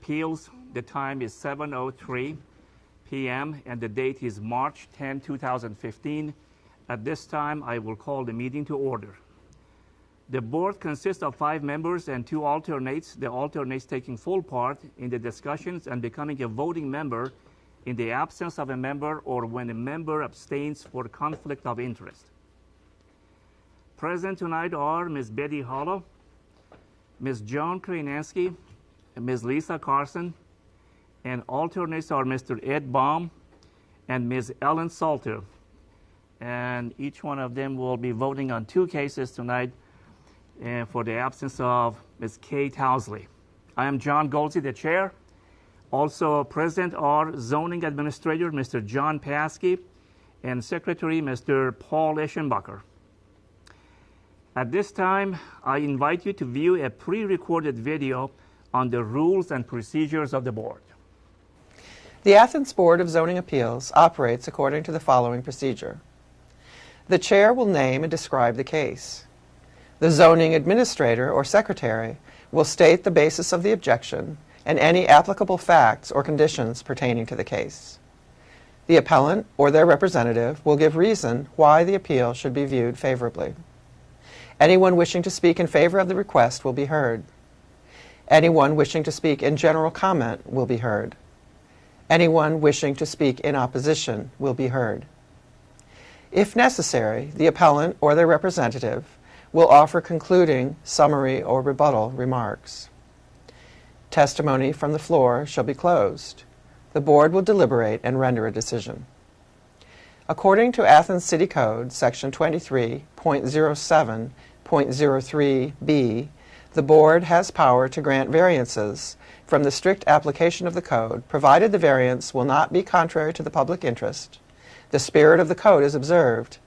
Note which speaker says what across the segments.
Speaker 1: Appeals. The time is 7:03 p.m. and the date is March 10, 2015. At this time, I will call the meeting to order. The board consists of 5 members and 2 alternates, the alternates taking full part in the discussions and becoming a voting member in the absence of a member or when a member abstains for conflict of interest. Present tonight are Ms. Betty Hollow, Ms. Joan Krainansky, Ms. Lisa Carson, and alternates are Mr. Ed Baum and Ms. Ellen Salter. And each one of them will be voting on 2 cases tonight for the absence of Ms. Kate Housley. I am John Goldsey, the chair. Also present are zoning administrator, Mr. John Paskey, and secretary, Mr. Paul Eschenbacher. At this time, I invite you to view a pre-recorded video on the rules and procedures of the board.
Speaker 2: The Athens Board of Zoning Appeals operates according to the following procedure. The chair will name and describe the case. The zoning administrator or secretary will state the basis of the objection and any applicable facts or conditions pertaining to the case. The appellant or their representative will give reason why the appeal should be viewed favorably. Anyone wishing to speak in favor of the request will be heard. Anyone wishing to speak in general comment will be heard. Anyone wishing to speak in opposition will be heard. If necessary, the appellant or their representative will offer concluding, summary, or rebuttal remarks. Testimony from the floor shall be closed. The board will deliberate and render a decision. According to Athens City Code, Section 23.07.03b, the board has power to grant variances from the strict application of the code, provided the variance will not be contrary to the public interest, the spirit of the code is observed,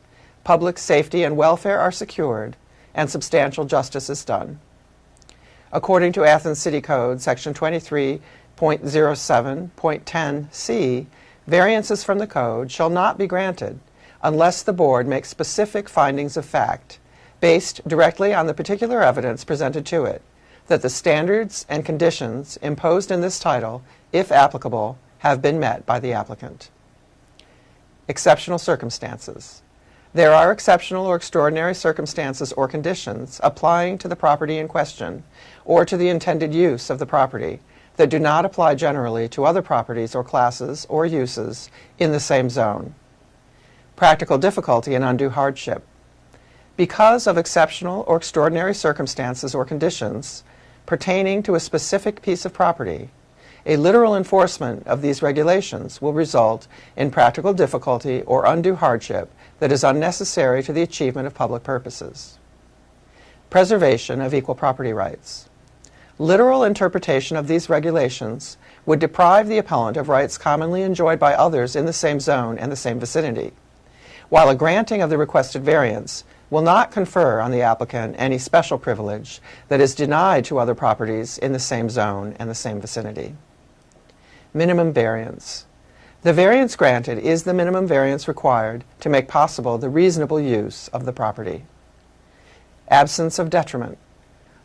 Speaker 2: public safety and welfare are secured, and substantial justice is done. According to Athens City Code, Section 23.07.10c, variances from the code shall not be granted unless the board makes specific findings of fact, based directly on the particular evidence presented to it, that the standards and conditions imposed in this title, if applicable, have been met by the applicant. Exceptional circumstances. There are exceptional or extraordinary circumstances or conditions applying to the property in question or to the intended use of the property that do not apply generally to other properties or classes or uses in the same zone. Practical difficulty and undue hardship. Because of exceptional or extraordinary circumstances or conditions pertaining to a specific piece of property, a literal enforcement of these regulations will result in practical difficulty or undue hardship that is unnecessary to the achievement of public purposes. Preservation of equal property rights. Literal interpretation of these regulations would deprive the appellant of rights commonly enjoyed by others in the same zone and the same vicinity, while a granting of the requested variance will not confer on the applicant any special privilege that is denied to other properties in the same zone and the same vicinity. Minimum variance. The variance granted is the minimum variance required to make possible the reasonable use of the property. Absence of detriment.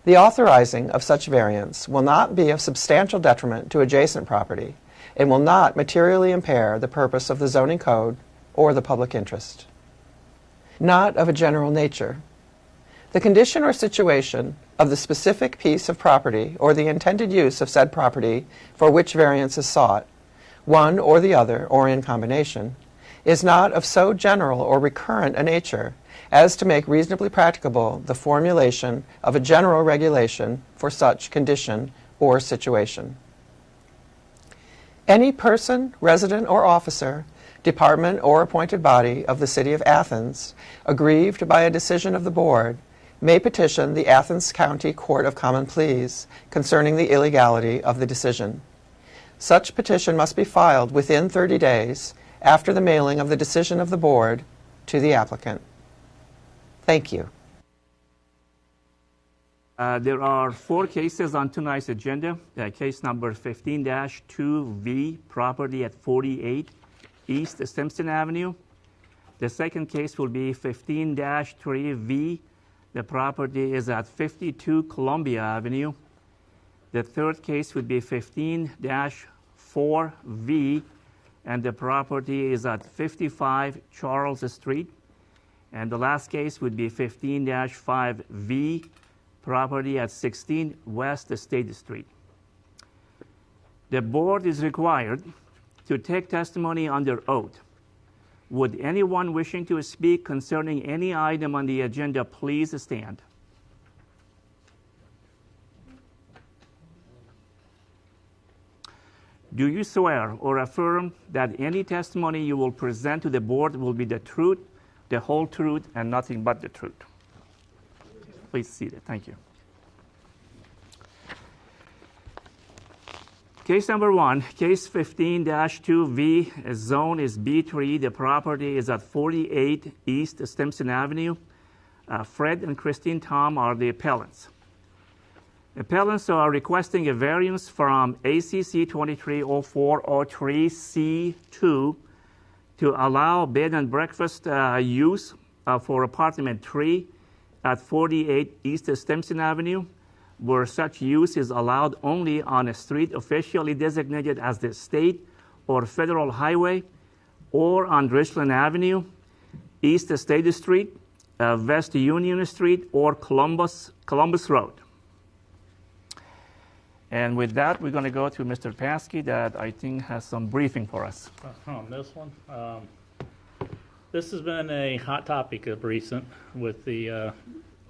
Speaker 2: The authorizing of such variance will not be of substantial detriment to adjacent property and will not materially impair the purpose of the zoning code or the public interest. Not of a general nature. The condition or situation of the specific piece of property or the intended use of said property for which variance is sought, one or the other or in combination, is not of so general or recurrent a nature as to make reasonably practicable the formulation of a general regulation for such condition or situation. Any person, resident, or officer, department, or appointed body of the City of Athens, aggrieved by a decision of the Board, may petition the Athens County Court of Common Pleas concerning the illegality of the decision. Such petition must be filed within 30 days after the mailing of the decision of the Board to the applicant. Thank you.
Speaker 1: There are 4 cases on tonight's agenda. Case number 15-2V, property at 48 East Simpson Avenue. The second case will be 15-3V. The property is at 52 Columbia Avenue. The third case would be 15-4V, and the property is at 55 Charles Street. And the last case would be 15-5V, property at 16 West State Street. The board is required to take testimony under oath. Would anyone wishing to speak concerning any item on the agenda please stand? Do you swear or affirm that any testimony you will present to the board will be the truth, the whole truth, and nothing but the truth? Please see it. Thank you. Case number 1, case 15-2V, zone is B3. The property is at 48 East Stimson Avenue. Fred and Christine Tom are the appellants. Appellants are requesting a variance from ACC 230403C2 to allow bed and breakfast use for apartment 3 at 48 East Stimson Avenue, where such use is allowed only on a street officially designated as the state or federal highway, or on Richland Avenue, East State Street, West Union Street, or Columbus Road. And with that, we're going to go to Mr. Paskey that I think has some briefing for us.
Speaker 3: On this one, this has been a hot topic of recent with the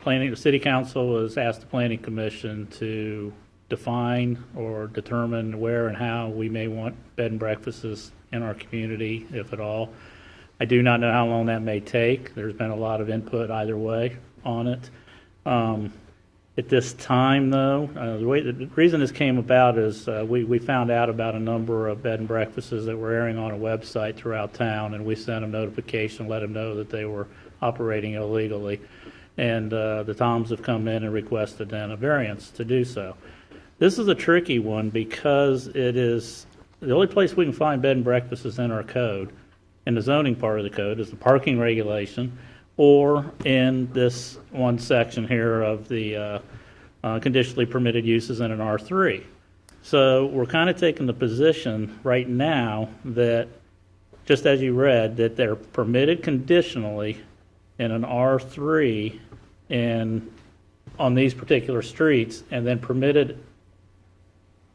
Speaker 3: planning. The city council has asked the planning commission to define or determine where and how we may want bed and breakfasts in our community, if at all. I do not know how long that may take. There's been a lot of input either way on it. At this time, though, the reason this came about is we found out about a number of bed and breakfasts that were airing on a website throughout town, and we sent them notification, let them know that they were operating illegally. And the Toms have come in and requested then a variance to do so. This is a tricky one because it is the only place we can find bed and breakfasts in our code, in the zoning part of the code, is the parking regulation, or in this one section here of the conditionally permitted uses in an R3. So we're kind of taking the position right now that, just as you read, that they're permitted conditionally in an R3 and on these particular streets, and then permitted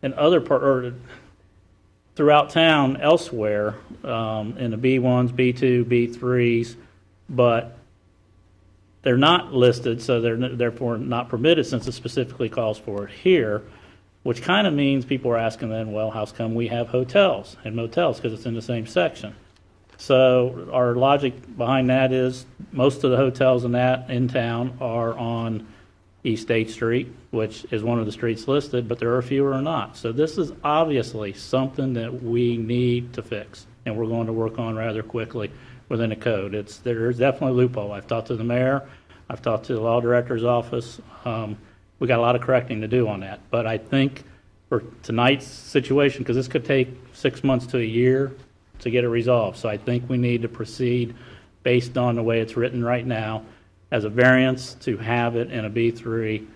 Speaker 3: in other or throughout town elsewhere in the B1s, B2, B3s, but they're not listed, so they're therefore not permitted since it specifically calls for it here, which kind of means people are asking then, well, how come we have hotels and motels, because it's in the same section. So our logic behind that is most of the hotels in town are on East 8th Street, which is one of the streets listed, but there are a few who are not. So this is obviously something that we need to fix, and we're going to work on rather quickly within the code. There's definitely a loophole. I've talked to the mayor. I've talked to the law director's office. We got a lot of correcting to do on that. But I think for tonight's situation, because this could take 6 months to a year to get it resolved, so I think we need to proceed based on the way it's written right now as a variance to have it in a B3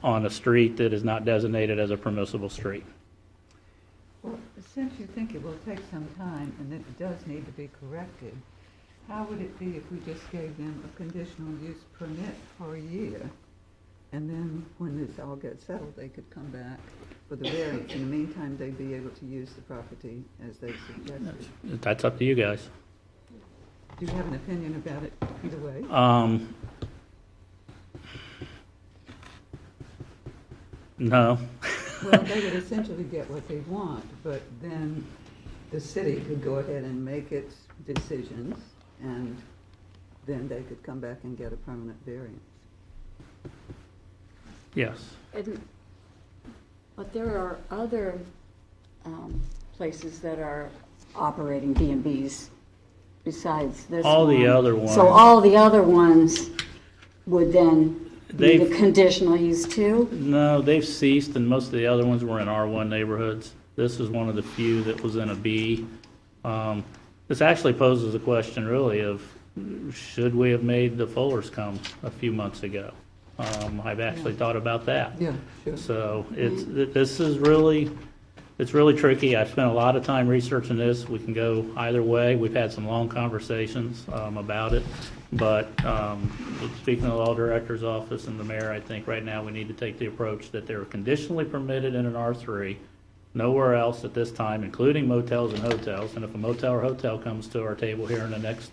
Speaker 3: on a street that is not designated as a permissible street.
Speaker 4: Well, since you think it will take some time and it does need to be corrected, how would it be if we just gave them a conditional use permit for a year, and then when this all gets settled, they could come back for the variance? In the meantime, they'd be able to use the property as they suggested.
Speaker 3: That's up to you guys.
Speaker 4: Do you have an opinion about it either way?
Speaker 3: No.
Speaker 4: Well, they would essentially get what they want, but then the city could go ahead and make its decisions, and then they could come back and get a permanent variance.
Speaker 3: Yes.
Speaker 5: But there are other places that are operating B&Bs besides this
Speaker 3: All
Speaker 5: one.
Speaker 3: the other ones.
Speaker 5: So all the other ones would then be the conditional use too?
Speaker 3: No, they've ceased, and most of the other ones were in R1 neighborhoods. This is one of the few that was in a B. This actually poses a question, really, of should we have made the Fullers come a few months ago? I've actually thought about that.
Speaker 4: Yeah, sure.
Speaker 3: So this is really, it's really tricky. I've spent a lot of time researching this. We can go either way. We've had some long conversations about it. But speaking of the law director's office and the mayor, I think right now we need to take the approach that they're conditionally permitted in an R3, nowhere else at this time, including motels and hotels. And if a motel or hotel comes to our table here in the next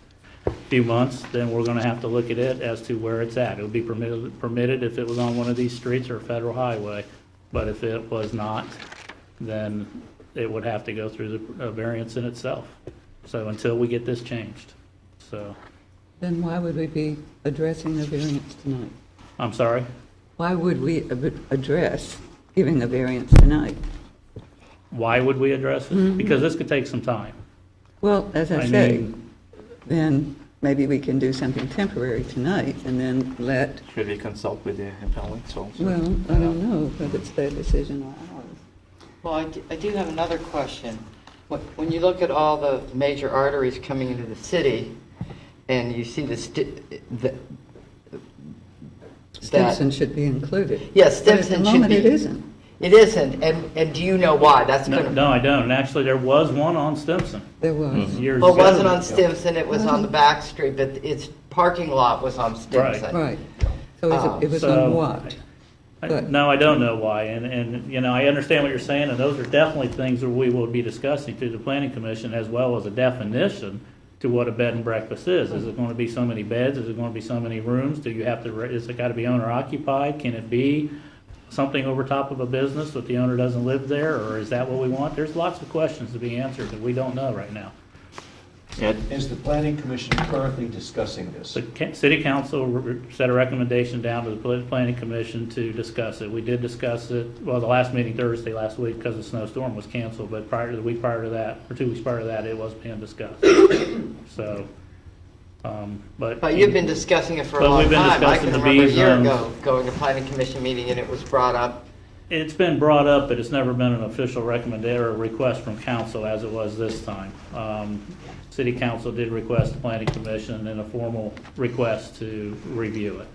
Speaker 3: few months, then we're going to have to look at it as to where it's at. It would be permitted if it was on one of these streets or a federal highway. But if it was not, then it would have to go through the variance in itself. So until we get this changed. So.
Speaker 4: Then why would we be addressing a variance tonight?
Speaker 3: I'm sorry?
Speaker 4: Why would we address giving a variance tonight?
Speaker 3: Why would we address it? Because this could take some time.
Speaker 4: Well, as I
Speaker 3: I
Speaker 4: say,
Speaker 3: mean-
Speaker 4: then maybe we can do something temporary tonight and then let,
Speaker 1: Should we consult with the appellants also?
Speaker 4: well, I don't know whether it's their decision or ours.
Speaker 6: Well, I do have another question. When you look at all the major arteries coming into the city, and you see
Speaker 4: Stimson should be incled.
Speaker 6: Yes,
Speaker 4: But at the
Speaker 6: Stimson should
Speaker 4: moment,
Speaker 6: be.
Speaker 4: it isn't.
Speaker 6: It isn't, and do you know why? That's going to.
Speaker 3: No, I don't. And actually, there was one on Stimson
Speaker 4: There was.
Speaker 3: years
Speaker 6: Well,
Speaker 3: ago.
Speaker 6: it wasn't on Stimson, it was on the back street, but its parking lot was on Stimson.
Speaker 4: Right. So it was
Speaker 3: So-
Speaker 4: on what? But-
Speaker 3: No, I don't know why. And, you know, I understand what you're saying, and those are definitely things that we will be discussing through the planning commission, as well as a definition to what a bed and breakfast is. Is it going to be so many beds? Is it going to be so many rooms? Do you have to, is it got to be owner occupied? Can it be something over top of a business that the owner doesn't live there, or is that what we want? There's lots of questions to be answered that we don't know right now.
Speaker 1: Ed?
Speaker 7: Is the planning commission currently discussing this?
Speaker 3: The city council set a recommendation down to the planning commission to discuss it. We did discuss it, well, the last meeting Thursday last week because the snowstorm was canceled, but prior to the week prior to that, or 2 weeks prior to that, it was being discussed. So,
Speaker 6: But you've been discussing it for a
Speaker 3: But
Speaker 6: long
Speaker 3: we've been
Speaker 6: time. I
Speaker 3: discussing
Speaker 6: can
Speaker 3: the
Speaker 6: remember a
Speaker 3: B
Speaker 6: year
Speaker 3: zones.
Speaker 6: ago going to planning commission meeting and it was brought up.
Speaker 3: it's been brought up, but it's never been an official recommendation or request from council as it was this time. City council did request the planning commission in a formal request to review it.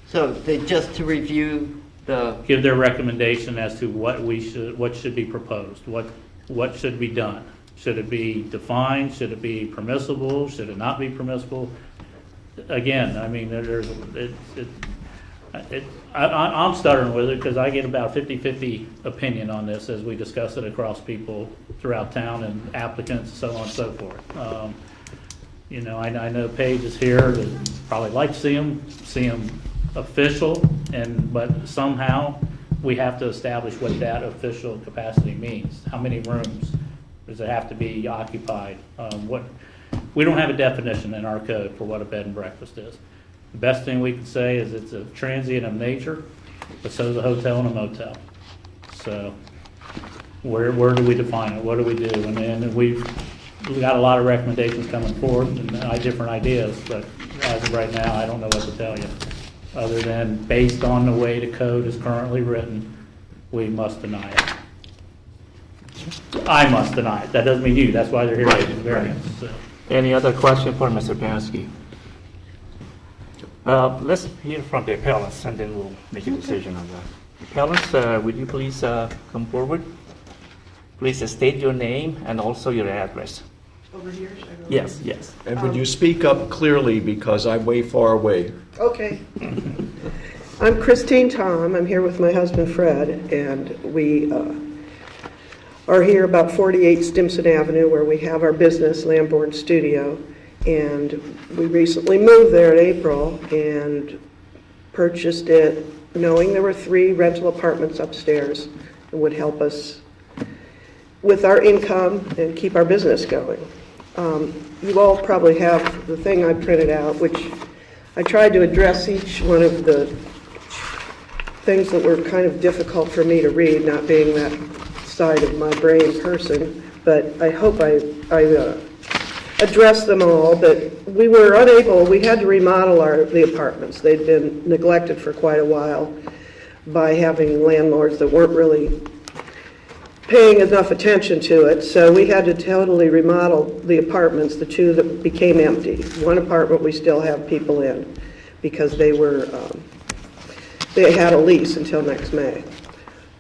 Speaker 6: So they just to review the,
Speaker 3: Give their recommendation as to what should be proposed, what should be done. Should it be defined? Should it be permissible? Should it not be permissible? Again, I mean, I'm stuttering with it because I get about 50-50 opinion on this as we discuss it across people throughout town and applicants, so on and so forth. You know, I know Paige is here, that probably like to see them official, but somehow we have to establish what that official capacity means. How many rooms does it have to be occupied? We don't have a definition in our code for what a bed and breakfast is. The best thing we can say is it's a transient of nature, but so is a hotel and a motel. So where do we define it? What do we do? And then we've got a lot of recommendations coming forward and different ideas, but as of right now, I don't know what to tell you. Other than based on the way the code is currently written, we must deny it. I must deny it. That doesn't mean you. That's why they're here to do the variance. So.
Speaker 1: Any other question for Mr. Pansky? Let's hear from the appellants, and then we'll make a decision on that. Appellants, would you please come forward? Please state your name and also your address.
Speaker 8: Over here, should I go?
Speaker 1: Yes, yes.
Speaker 7: And would you speak up clearly because I'm way far away?
Speaker 8: Okay. I'm Christine Tom. I'm here with my husband Fred, and we are here about 48 Stimson Avenue where we have our business, Lamborn Studio. And we recently moved there in April and purchased it knowing there were 3 rental apartments upstairs that would help us with our income and keep our business going. You all probably have the thing I printed out, which I tried to address each one of the things that were kind of difficult for me to read, not being that side of my brain person, but I hope I addressed them all. But we were unable, we had to remodel the apartments. They'd been neglected for quite a while by having landlords that weren't really paying enough attention to it, so we had to totally remodel the apartments, the 2 that became empty. One apartment we still have people in because they were they had a lease until next May.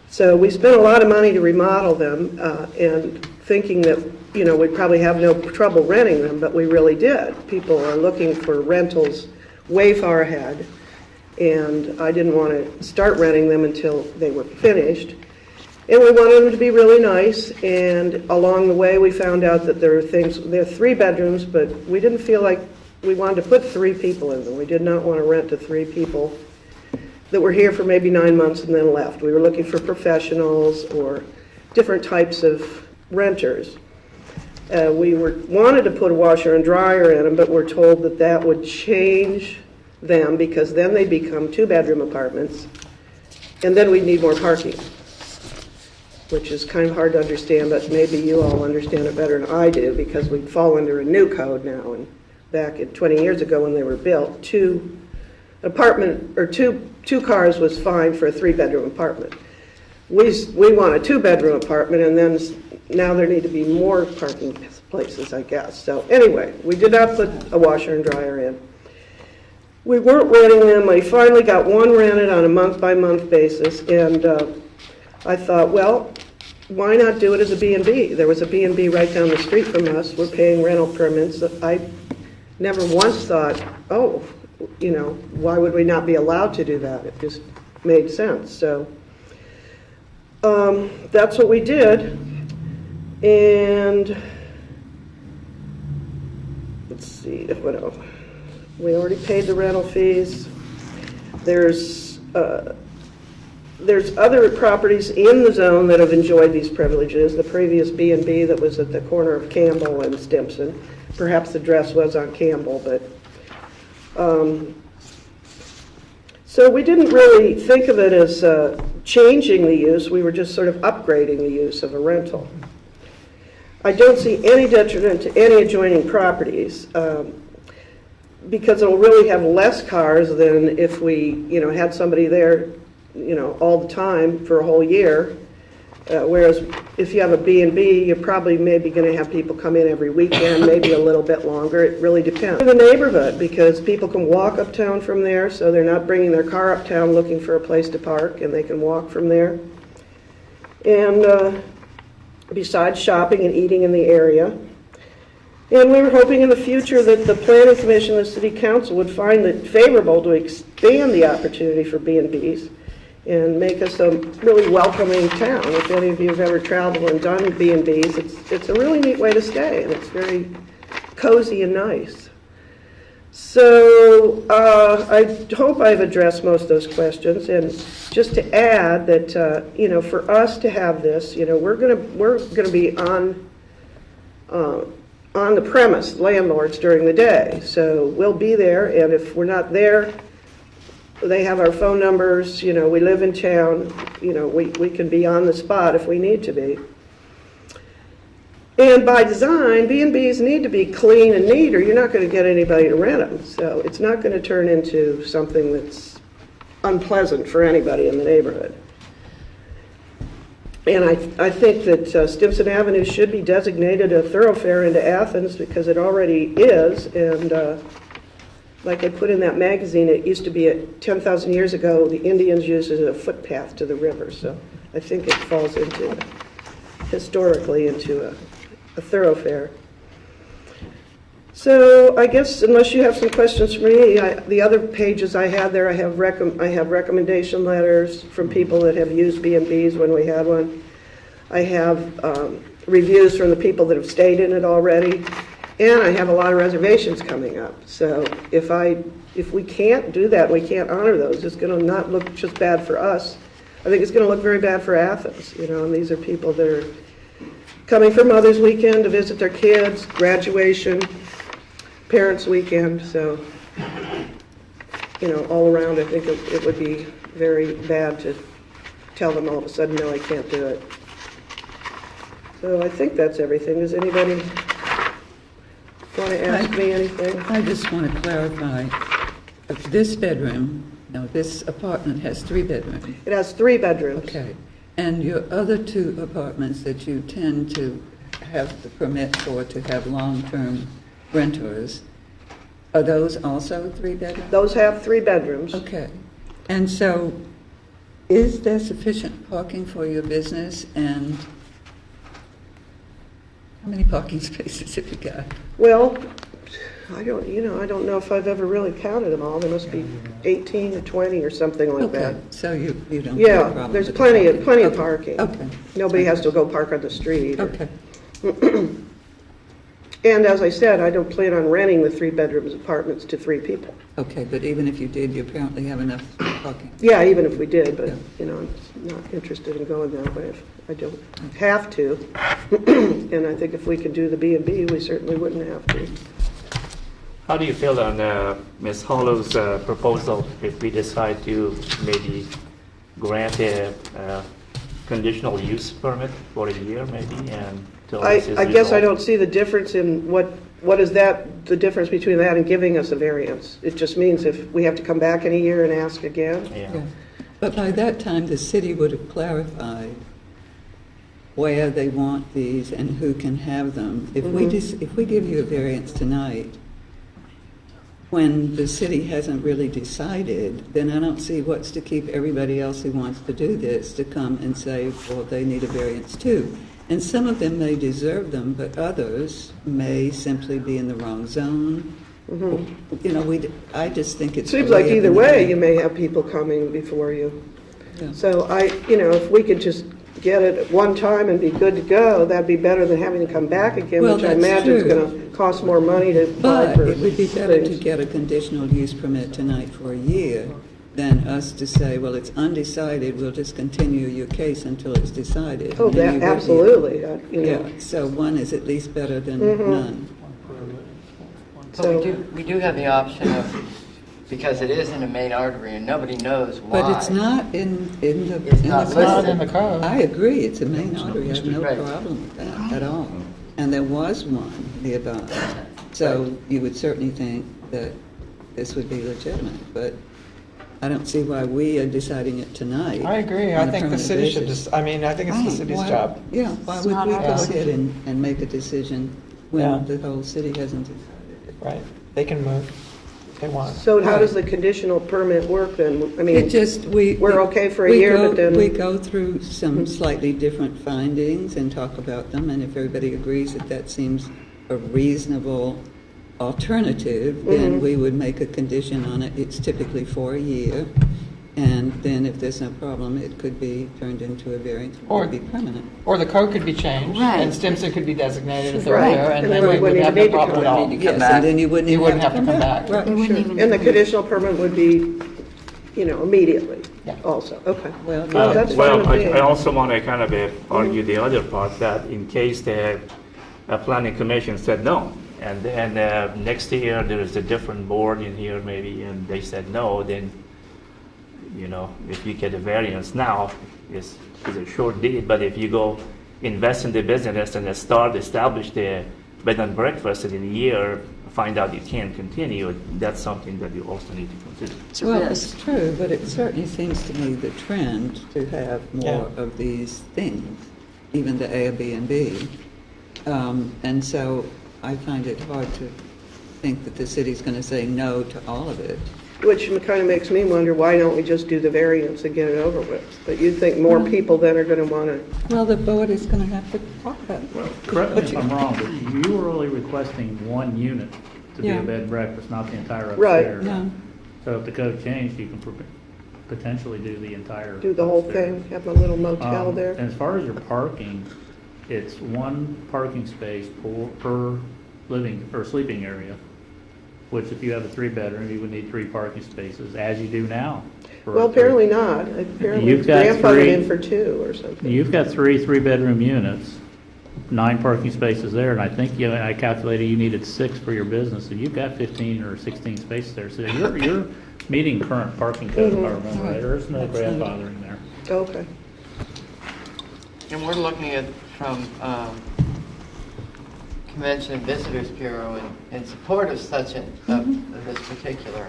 Speaker 8: So we spent a lot of money to remodel them, and thinking that, we'd probably have no trouble renting them, but we really did. People are looking for rentals way far ahead, and I didn't want to start renting them until they were finished. And we wanted them to be really nice, and along the way we found out that there are 3 bedrooms, but we didn't feel like we wanted to put 3 people in them. We did not want to rent to 3 people that were here for maybe 9 months and then left. We were looking for professionals or different types of renters. We wanted to put a washer and dryer in them, but we're told that that would change them because then they become 2-bedroom apartments, and then we'd need more parking, which is kind of hard to understand, but maybe you all understand it better than I do because we'd fall under a new code now. And back 20 years ago when they were built, 2 cars was fine for a 3-bedroom apartment. We want a 2-bedroom apartment, and then now there need to be more parking places, I guess. So anyway, we did not put a washer and dryer in. We weren't renting them. I finally got one rented on a month-by-month basis, and I thought, well, why not do it as a B&B? There was a B&B right down the street from us. We're paying rental permits. I never once thought, oh, why would we not be allowed to do that? It just made sense. So that's what we did. And let's see, what else? We already paid the rental fees. There's other properties in the zone that have enjoyed these privileges. The previous B&B that was at the corner of Campbell and Stimson. Perhaps the address was on Campbell, but so we didn't really think of it as changing the use. We were just sort of upgrading the use of a rental. I don't see any detriment to any adjoining properties because it'll really have less cars than if we, had somebody there, all the time for a whole year. Whereas if you have a B&B, you're probably maybe going to have people come in every weekend, maybe a little bit longer. It really depends. The neighborhood, because people can walk uptown from there, so they're not bringing their car uptown looking for a place to park, and they can walk from there. And besides shopping and eating in the area. And we were hoping in the future that the Planning Commission and the City Council would find it favorable to expand the opportunity for B&Bs and make us a really welcoming town. If any of you have ever traveled and done B&Bs, it's a really neat way to stay, and it's very cozy and nice. So I hope I've addressed most of those questions. And just to add that, for us to have this, we're gonna be on the premise, landlords, during the day. So we'll be there, and if we're not there, they have our phone numbers. We live in town. We can be on the spot if we need to be. And by design, B&Bs need to be clean and neat, or you're not going to get anybody to rent them. So it's not going to turn into something that's unpleasant for anybody in the neighborhood. And I think that Stimson Avenue should be designated a thoroughfare into Athens because it already is. And like I put in that magazine, it used to be 10,000 years ago, the Indians used it as a footpath to the river. So I think it falls historically into a thoroughfare. So I guess unless you have some questions for me, the other pages I had there, I have recommendation letters from people that have used B&Bs when we had one. I have reviews from the people that have stayed in it already, and I have a lot of reservations coming up. So if we can't do that, we can't honor those, it's going to not look just bad for us. I think it's going to look very bad for Athens, and these are people that are coming for Mother's Weekend to visit their kids, graduation, Parents' Weekend. So, all around, I think it would be very bad to tell them all of a sudden, no, I can't do it. So I think that's everything. Does anybody want to ask me anything?
Speaker 4: I just want to clarify. This bedroom, this apartment has 3 bedrooms.
Speaker 8: It has 3 bedrooms.
Speaker 4: Okay. And your other 2 apartments that you tend to have the permit for to have long-term renters, are those also 3 bedrooms?
Speaker 8: Those have 3 bedrooms.
Speaker 4: Okay. And so, is there sufficient parking for your business, and how many parking spaces have you got?
Speaker 8: Well, I don't know if I've ever really counted them all. There must be 18 to 20 or something like that.
Speaker 4: Okay, so you don't have a
Speaker 8: Yeah,
Speaker 4: problem
Speaker 8: there's
Speaker 4: with
Speaker 8: plenty of
Speaker 4: parking.
Speaker 8: parking.
Speaker 4: Okay.
Speaker 8: Nobody has to go park on the street.
Speaker 4: Okay.
Speaker 8: And as I said, I don't plan on renting the 3-bedroom apartments to 3 people.
Speaker 4: Okay, but even if you did, you apparently have enough parking.
Speaker 8: Yeah, even if we did, but,
Speaker 4: Yeah.
Speaker 8: I'm not interested in going that way if I don't have to. And I think if we could do the B&B, we certainly wouldn't have to.
Speaker 1: How do you feel on Ms. Hollow's proposal if we decide to maybe grant a conditional use permit for a year maybe until this is
Speaker 8: I guess I
Speaker 1: resolved?
Speaker 8: don't see the difference in what is the difference between that and giving us a variance? It just means if we have to come back in a year and ask again?
Speaker 1: Yeah.
Speaker 4: Yeah. But by that time, the city would have clarified where they want these and who can have them. If we give you a variance tonight, when the city hasn't really decided, then I don't see what's to keep everybody else who wants to do this to come and say, well, they need a variance too. And some of them may deserve them, but others may simply be in the wrong zone. I just think it's...
Speaker 8: Seems like either way, you may have people coming before you.
Speaker 4: Yeah.
Speaker 8: So if we could just get it at one time and be good to go, that'd be better than having to come back again,
Speaker 4: Well,
Speaker 8: which I
Speaker 4: that's
Speaker 8: imagine is
Speaker 4: true.
Speaker 8: going to cost more money to apply
Speaker 4: But
Speaker 8: for
Speaker 4: it would be better to
Speaker 8: things.
Speaker 4: get a conditional use permit tonight for a year than us to say, well, it's undecided, we'll just continue your case until it's decided.
Speaker 8: Oh,
Speaker 4: And then you would be-
Speaker 8: absolutely.
Speaker 4: Yeah, so one is at least better than
Speaker 8: Mm-hmm.
Speaker 4: none.
Speaker 6: But we do have the option of, because it is in a main artery and nobody knows why.
Speaker 4: But it's not in the...
Speaker 6: It's not
Speaker 4: code.
Speaker 6: listed in the
Speaker 2: code.
Speaker 4: I agree, it's a main artery, I have no
Speaker 6: Right.
Speaker 4: problem with that at all. And there was one nearby. So you would certainly think that this would be legitimate, but I don't see why we are deciding it tonight.
Speaker 2: I agree.
Speaker 4: on
Speaker 2: I
Speaker 4: a
Speaker 2: think the
Speaker 4: permanent
Speaker 2: city should
Speaker 4: basis.
Speaker 2: I think it's the city's
Speaker 4: Why-
Speaker 2: job.
Speaker 4: Yeah, why
Speaker 5: It's
Speaker 4: would
Speaker 5: not
Speaker 4: we
Speaker 5: our
Speaker 4: go
Speaker 2: decision.
Speaker 4: ahead and make a decision when
Speaker 2: Yeah.
Speaker 4: the whole city hasn't decided it?
Speaker 2: Right. They can move if they want.
Speaker 8: So how does the conditional permit work then? I mean,
Speaker 4: It just,
Speaker 8: we're okay for a
Speaker 4: we
Speaker 8: year,
Speaker 4: go-
Speaker 8: but then-
Speaker 4: We go through some slightly different findings and talk about them, and if everybody agrees that that seems a reasonable alternative, then we would make a condition on it. It's typically for a year, and then if there's no problem, it could be turned into a variance, or
Speaker 2: Or-
Speaker 4: be permanent.
Speaker 2: Or the code could be changed,
Speaker 5: Right.
Speaker 2: and Stimson could be designated if they're
Speaker 8: Right.
Speaker 2: there,
Speaker 8: And
Speaker 2: and
Speaker 8: then
Speaker 2: then
Speaker 8: we
Speaker 2: we
Speaker 8: wouldn't
Speaker 2: would have
Speaker 8: even
Speaker 2: no
Speaker 8: need to
Speaker 2: problem
Speaker 8: come
Speaker 2: at all.
Speaker 8: back.
Speaker 4: Yes,
Speaker 6: back.
Speaker 4: and then you wouldn't
Speaker 2: You
Speaker 4: even
Speaker 2: wouldn't
Speaker 4: have to come back.
Speaker 8: Right,
Speaker 5: They wouldn't
Speaker 8: sure.
Speaker 5: even
Speaker 8: And the
Speaker 5: do-
Speaker 8: conditional permit would be, immediately
Speaker 2: Yeah.
Speaker 8: also. Okay.
Speaker 4: Well,
Speaker 8: Well, that's fine
Speaker 1: Well,
Speaker 8: with me.
Speaker 1: I also want to kind of argue the other part that in case the planning commission said no, and then next year there is a different board in here maybe, and they said no, then, if you get a variance now, it's a short deed, but if you go invest in the business and start establish the bed and breakfast and in a year find out you can't continue, that's something that you also need to consider.
Speaker 5: It's a
Speaker 4: Well,
Speaker 5: risk.
Speaker 4: it's true, but it certainly seems to me the trend to have more
Speaker 2: Yeah.
Speaker 4: of these things, even the Airbnb. And so I find it hard to think that the city's going to say no to all of it.
Speaker 8: Which kind of makes me wonder, why don't we just do the variance and get it over with? But you'd think more people then are going to want to,
Speaker 4: Well, the board is going to have to talk about it.
Speaker 3: Correct me if I'm wrong, but you were only requesting one unit to be
Speaker 4: Yeah.
Speaker 3: a bed and breakfast, not the entire
Speaker 8: Right.
Speaker 3: upstairs.
Speaker 4: No.
Speaker 3: So if the code changed, you can potentially do the entire.
Speaker 8: do the whole
Speaker 3: upstairs.
Speaker 8: thing, have a little motel
Speaker 3: And
Speaker 8: there.
Speaker 3: as far as your parking, it's one parking space per living or sleeping area, which if you have a 3-bedroom, you would need 3 parking spaces, as you do now. for a
Speaker 8: Well,
Speaker 3: three-
Speaker 8: apparently not. Apparently
Speaker 3: You've got
Speaker 8: grandfathered
Speaker 3: three-
Speaker 8: in for 2 or something.
Speaker 3: You've got 3 bedroom units, 9 parking spaces there, and I think I calculated you needed 6 for your business, so you've got 15 or 16 spaces there. So you're meeting current parking code, if I remember right. There's no grandfathering there.
Speaker 8: Okay.
Speaker 6: And we're looking at from Convention and Visitors Bureau in support of such of this particular.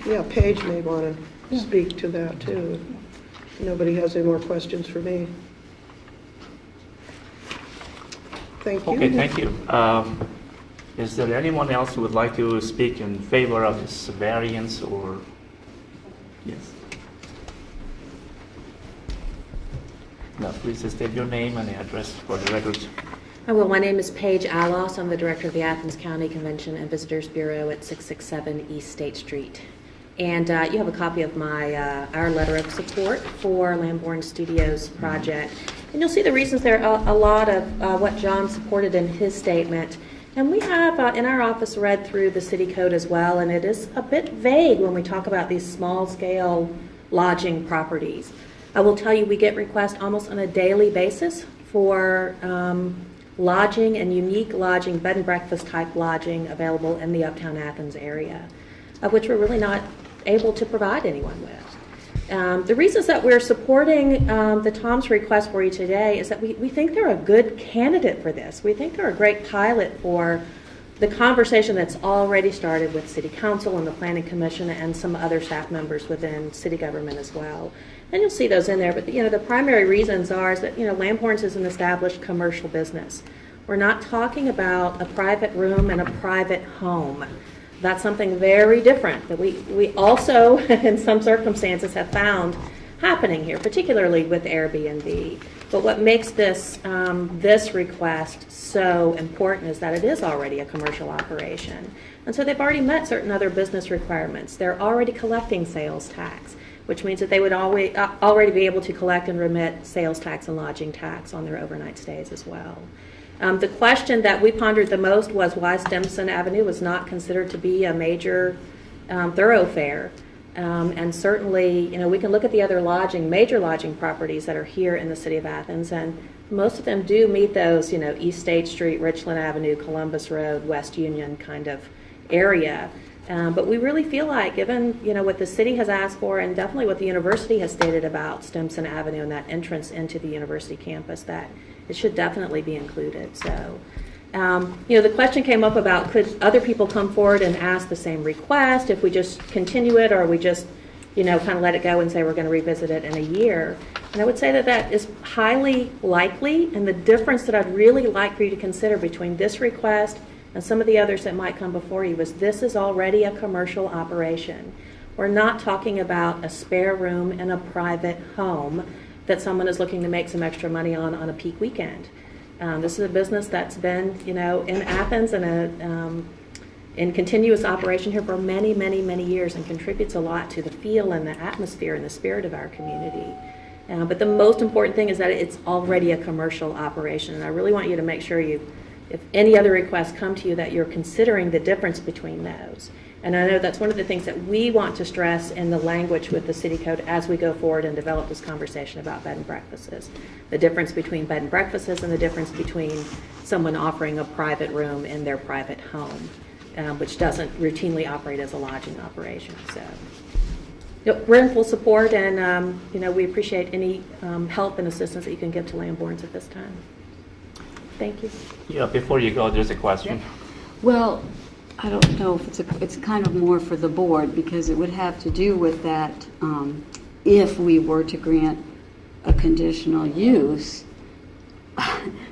Speaker 8: Yeah, Paige may want to speak to that too. If nobody has any more questions for me. Thank you.
Speaker 1: Okay, thank you. Is there anyone else who would like to speak in favor of this variance or, yes? Now, please state your name and address for the records.
Speaker 9: Well, my name is Paige Alos. I'm the director of the Athens County Convention and Visitors Bureau at 667 East State Street. And you have a copy of my our letter of support for Lamborn Studios project. And you'll see the reasons there. A lot of what John supported in his statement. And we have in our office read through the city code as well, and it is a bit vague when we talk about these small-scale lodging properties. I will tell you we get requests almost on a daily basis for lodging and unique lodging, bed and breakfast type lodging available in the Uptown Athens area, of which we're really not able to provide anyone with. The reasons that we're supporting the Tom's request for you today is that we think they're a good candidate for this. We think they're a great pilot for the conversation that's already started with City Council and the Planning Commission and some other staff members within city government as well. And you'll see those in there, but the primary reasons are is that Lamborn's is an established commercial business. We're not talking about a private room and a private home. That's something very different that we also, in some circumstances, have found happening here, particularly with Airbnb. But what makes this this request so important is that it is already a commercial operation. And so they've already met certain other business requirements. They're already collecting sales tax, which means that they would already be able to collect and remit sales tax and lodging tax on their overnight stays as well. The question that we pondered the most was why Stimson Avenue was not considered to be a major thoroughfare. And certainly, we can look at the other major lodging properties that are here in the city of Athens, and most of them do meet those, East State Street, Richland Avenue, Columbus Road, West Union kind of area. But we really feel like, given what the city has asked for, and definitely what the university has stated about Stimson Avenue and that entrance into the university campus, that it should definitely be included. So, the question came up about could other people come forward and ask the same request if we just continue it, or we just, kind of let it go and say we're going to revisit it in a year. And I would say that is highly likely, and the difference that I'd really like for you to consider between this request and some of the others that might come before you is this is already a commercial operation. We're not talking about a spare room in a private home that someone is looking to make some extra money on a peak weekend. This is a business that's been, in Athens and in continuous operation here for many, many, many years, and contributes a lot to the feel and the atmosphere and the spirit of our community. But the most important thing is that it's already a commercial operation, and I really want you to make sure if any other requests come to you, that you're considering the difference between those. And I know that's one of the things that we want to stress in the language with the city code as we go forward and develop this conversation about bed and breakfasts. The difference between bed and breakfasts and the difference between someone offering a private room in their private home, which doesn't routinely operate as a lodging operation. So we're in full support, and we appreciate any help and assistance that you can give to Lamborns at this time. Thank you.
Speaker 1: Yeah, before you go, there's a question.
Speaker 5: Yeah. Well, I don't know if it's kind of more for the board, because it would have to do with that if we were to grant a conditional use,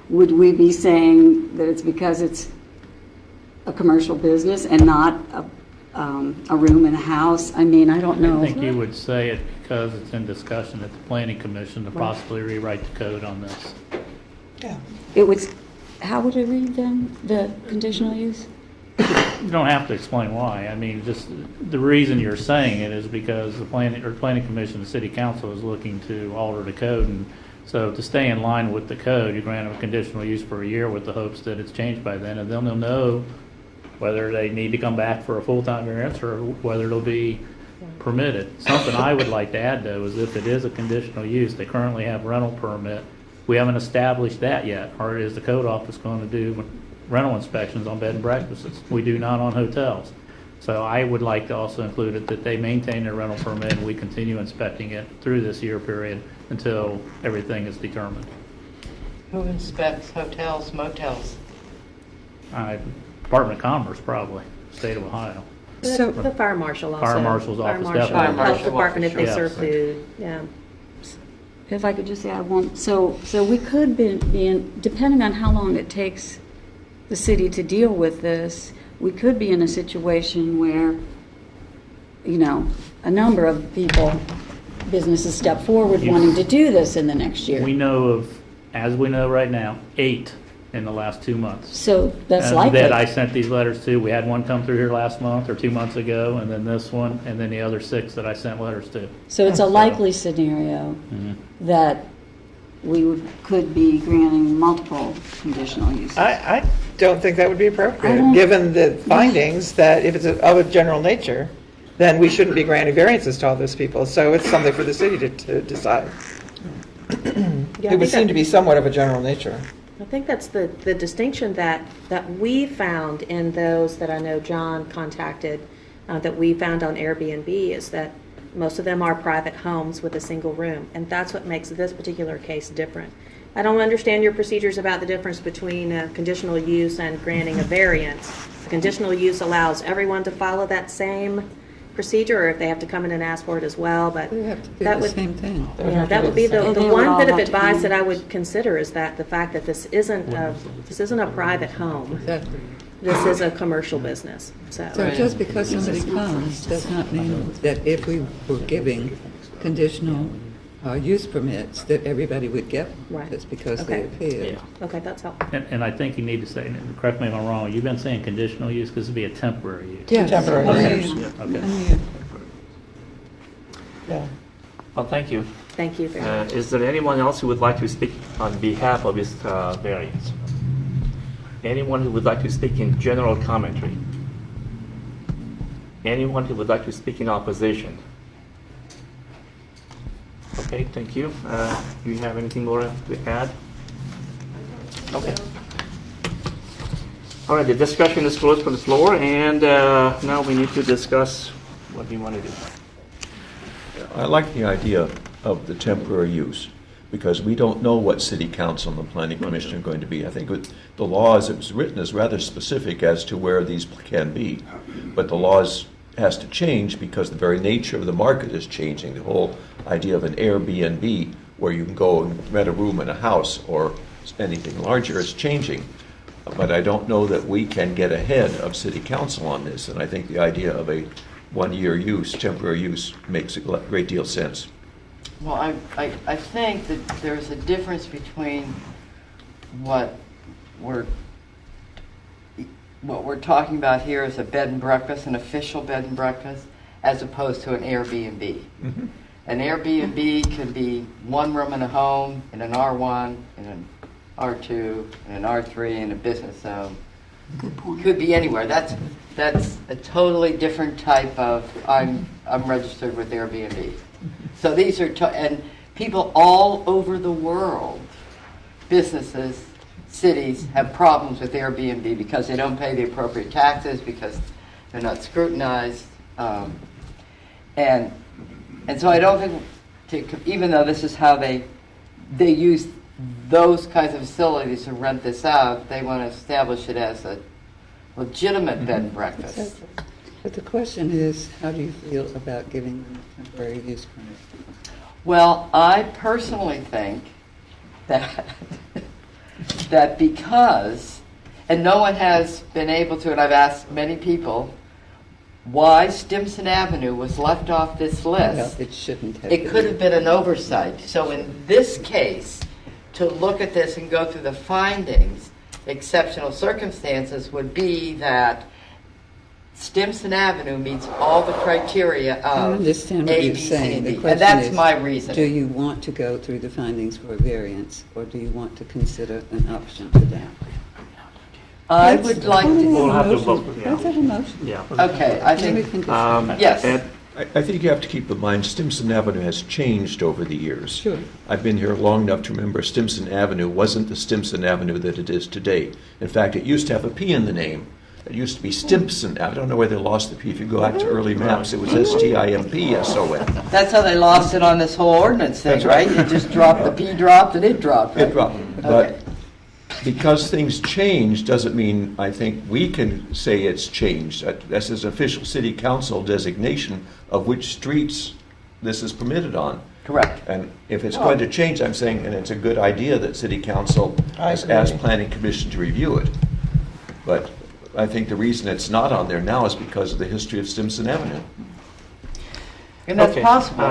Speaker 5: would we be saying that it's because it's a commercial business and not a room in a house? I mean, I don't know.
Speaker 3: I think you would say it because it's in discussion at the Planning Commission to possibly rewrite the code on this.
Speaker 2: Yeah.
Speaker 5: It was, how would it read then, the conditional use?
Speaker 3: You don't have to explain why. I mean, just the reason you're saying it is because the Planning Commission, the City Council is looking to alter the code, and so to stay in line with the code, you grant them a conditional use for a year with the hopes that it's changed by then, and then they'll know whether they need to come back for a full-time variance or whether it'll be permitted. Something I would like to add, though, is if it is a conditional use, they currently have rental permit. We haven't established that yet, or is the code office going to do rental inspections on bed and breakfasts? We do not on hotels. So I would like to also include it that they maintain their rental permit and we continue inspecting it through this year period until everything is determined.
Speaker 6: Who inspects hotels, motels?
Speaker 3: Department of Commerce, probably, state of Ohio.
Speaker 2: So
Speaker 9: The fire marshal also.
Speaker 3: Fire marshal's office,
Speaker 9: Fire marshal,
Speaker 3: definitely.
Speaker 9: health department if they
Speaker 3: Yes.
Speaker 9: serve food, yeah.
Speaker 5: If I could just add one, so we could be in, depending on how long it takes the city to deal with this, we could be in a situation where, a number of people businesses step forward wanting to do this in the next year.
Speaker 3: We know of, as we know right now, 8 in the last 2 months.
Speaker 5: So that's likely.
Speaker 3: That I sent these letters to. We had one come through here last month or 2 months ago, and then this one, and then the other 6 that I sent letters to.
Speaker 5: So it's a likely scenario that we could be granting multiple conditional uses.
Speaker 2: I don't think that would be
Speaker 5: I
Speaker 2: appropriate,
Speaker 5: don't-
Speaker 2: given the findings that if it's of a general nature, then we shouldn't be granting variances to all those people. So it's something for the city to decide. It would seem to be somewhat of a general nature.
Speaker 9: I think that's the distinction that we found in those that I know John contacted, that we found on Airbnb, is that most of them are private homes with a single room, and that's what makes this particular case different. I don't understand your procedures about the difference between a conditional use and granting a variance. A conditional use allows everyone to follow that same procedure, or if they have to come in and ask for it as well, but
Speaker 4: They have to do
Speaker 9: that
Speaker 4: the
Speaker 9: would,
Speaker 4: same thing.
Speaker 9: yeah, that would be the
Speaker 5: They would
Speaker 9: one
Speaker 5: all
Speaker 9: bit of
Speaker 5: have to
Speaker 9: advice
Speaker 5: come.
Speaker 9: that I would consider, is that the fact that this isn't a private home.
Speaker 4: Exactly.
Speaker 9: This is a commercial business,
Speaker 4: So
Speaker 9: so.
Speaker 4: just because somebody comes does not mean that if we were giving conditional use permits, that everybody would get
Speaker 9: Right.
Speaker 4: this because they
Speaker 9: Okay.
Speaker 4: appeared.
Speaker 9: Okay, that's helpful.
Speaker 3: And I think you need to say, and correct me if I'm wrong, you've been saying conditional use because it'd be a temporary use.
Speaker 4: Yes.
Speaker 2: Temporary
Speaker 4: Okay.
Speaker 2: use.
Speaker 3: Okay.
Speaker 2: Yeah.
Speaker 1: Well, thank you.
Speaker 9: Thank you very much.
Speaker 1: Is there anyone else who would like to speak on behalf of this variance? Anyone who would like to speak in general commentary? Anyone who would like to speak in opposition? Okay, thank you. Do you have anything more to add? Okay. All right, the discussion is closed from the floor, and now we need to discuss what we want to do.
Speaker 7: I like the idea of the temporary use, because we don't know what city council and the planning commission are going to be. I think the law as it was written is rather specific as to where these can be, but the laws has to change because the very nature of the market is changing. The whole idea of an Airbnb, where you can go and rent a room in a house or anything larger, is changing. But I don't know that we can get ahead of city council on this, and I think the idea of a one-year use, temporary use, makes a great deal of sense.
Speaker 6: Well, I think that there's a difference between what we're talking about here is a bed and breakfast, an official bed and breakfast, as opposed to an Airbnb.
Speaker 7: Mm-hmm.
Speaker 6: An Airbnb can be one room in a home, in an R1, in an R2, in an R3, in a business zone.
Speaker 5: Good point.
Speaker 6: Could be anywhere. That's a totally different type of, I'm registered with Airbnb. So these are, and people all over the world, businesses, cities, have problems with Airbnb because they don't pay the appropriate taxes, because they're not scrutinized. And so I don't think, even though this is how they use those kinds of facilities to rent this out, they want to establish it as a legitimate bed and breakfast.
Speaker 4: Exactly. But the question is, how do you feel about giving them a temporary use permit?
Speaker 6: Well, I personally think that that because, and no one has been able to, and I've asked many people, why Stimson Avenue was left off this list.
Speaker 4: Well, it shouldn't have.
Speaker 6: It could have been an oversight. So in this case, to look at this and go through the findings, exceptional circumstances would be that Stimson Avenue meets all the criteria
Speaker 4: I
Speaker 6: of
Speaker 4: understand what
Speaker 6: A,
Speaker 4: you're
Speaker 6: B, C,
Speaker 4: saying.
Speaker 6: and
Speaker 4: The
Speaker 6: D.
Speaker 4: question
Speaker 6: And that's
Speaker 4: is,
Speaker 6: my reason.
Speaker 4: do you want to go through the findings for a variance, or do you want to consider an option for that?
Speaker 6: I would like to.
Speaker 1: We'll have to vote, yeah.
Speaker 4: Let's have a motion.
Speaker 1: Yeah.
Speaker 6: Okay, I
Speaker 4: Then we
Speaker 6: think,
Speaker 4: can discuss.
Speaker 6: yes.
Speaker 1: Ed?
Speaker 7: I think you have to keep in mind Stimson Avenue has changed over the years.
Speaker 4: Sure.
Speaker 7: I've been here long enough to remember Stimson Avenue wasn't the Stimson Avenue that it is today. In fact, it used to have a P in the name. It used to be Stimpson. I don't know where they lost the P. If you go back to early maps, it was S-T-I-M-P-S-O-N.
Speaker 6: That's how they lost it on this whole ordinance thing,
Speaker 7: That's right.
Speaker 6: right? You just dropped, the P dropped and it dropped.
Speaker 7: It dropped.
Speaker 6: Okay.
Speaker 7: But because things change doesn't mean I think we can say it's changed. This is official city council designation of which streets this is permitted on.
Speaker 6: Correct.
Speaker 7: And if it's going to change, I'm saying, and it's a good idea that city council
Speaker 2: I
Speaker 7: has
Speaker 2: agree.
Speaker 7: asked planning commission to review it. But I think the reason it's not on there now is because of the history of Stimson Avenue.
Speaker 6: And that's
Speaker 1: Okay,
Speaker 6: possible.